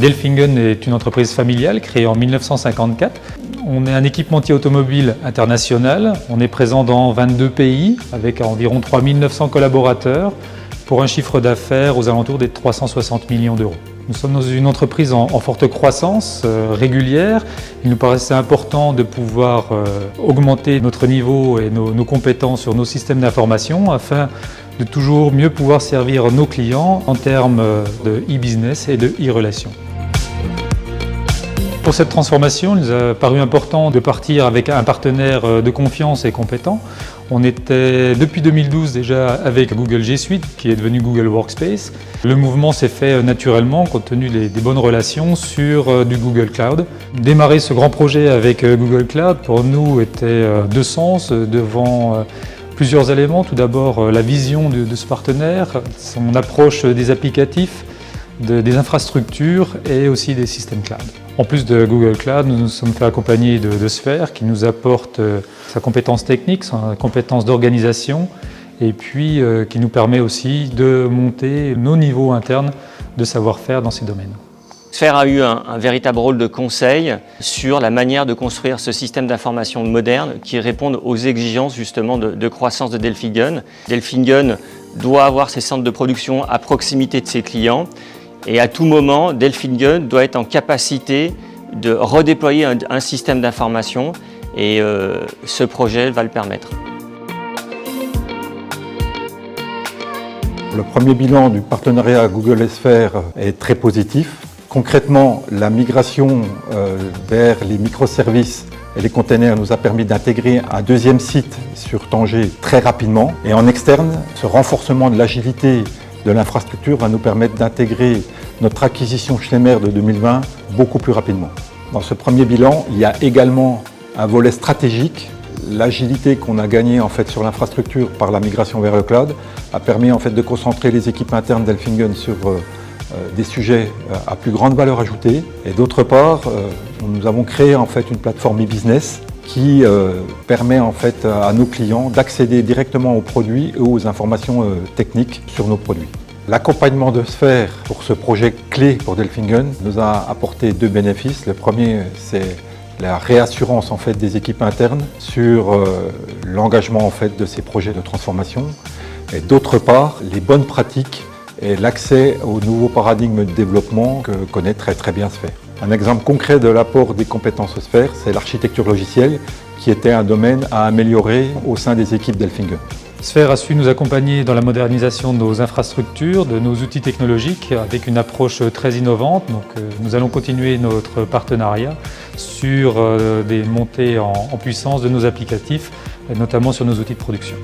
Delfingen est une entreprise familiale créée en 1954. On est un équipementier automobile international. On est présent dans 22 pays avec environ 3900 collaborateurs pour un chiffre d'affaires aux alentours des 360 millions d'euros. Nous sommes dans une entreprise en forte croissance régulière. Il nous paraissait important de pouvoir augmenter notre niveau et nos compétences sur nos systèmes d'information afin de toujours mieux pouvoir servir nos clients en termes de e-business et de e-relations. Pour cette transformation, il nous a paru important de partir avec un partenaire de confiance et compétent. On était depuis 2012 déjà avec Google G Suite, qui est devenu Google Workspace. Le mouvement s'est fait naturellement compte tenu des bonnes relations sur du Google Cloud. Démarrer ce grand projet avec Google Cloud pour nous était de sens devant plusieurs éléments. Tout d'abord la vision de ce partenaire, son approche des applicatifs, des infrastructures et aussi des systèmes cloud. En plus de Google Cloud, nous nous sommes fait accompagner de Sphère qui nous apporte sa compétence technique, sa compétence d'organisation et puis qui nous permet aussi de monter nos niveaux internes de savoir-faire dans ces domaines. Sphère a eu un véritable rôle de conseil sur la manière de construire ce système d'information moderne qui réponde aux exigences justement de croissance de Delfingen. Delfingen doit avoir ses centres de production à proximité de ses clients. Et à tout moment, Delfingen doit être en capacité de redéployer un système d'information et ce projet va le permettre. Le premier bilan du partenariat Google et Sphère est très positif. Concrètement, la migration vers les microservices et les containers nous a permis d'intégrer un deuxième site sur Tanger très rapidement. Et en externe, ce renforcement de l'agilité de l'infrastructure va nous permettre d'intégrer notre acquisition Schlemmer de 2020 beaucoup plus rapidement. Dans ce premier bilan, il y a également un volet stratégique. L'agilité qu'on a gagnée en fait sur l'infrastructure par la migration vers le cloud a permis en fait de concentrer les équipes internes Delfingen sur des sujets à plus grande valeur ajoutée. Et d'autre part, nous avons créé en fait une plateforme e-business qui permet en fait à nos clients d'accéder directement aux produits et aux informations techniques sur nos produits. L'accompagnement de Sphère pour ce projet clé pour Delfingen nous a apporté deux bénéfices. Le premier, c'est la réassurance en fait des équipes internes sur l'engagement en fait de ces projets de transformation. Et d'autre part, les bonnes pratiques et l'accès aux nouveaux paradigmes de développement que connaît très bien Sphère. Un exemple concret de l'apport des compétences Sphère, c'est l'architecture logicielle qui était un domaine à améliorer au sein des équipes Delfingen. Sphère a su nous accompagner dans la modernisation de nos infrastructures, de nos outils technologiques avec une approche très innovante. Donc, nous allons continuer notre partenariat sur des montées en puissance de nos applicatifs, notamment sur nos outils de production.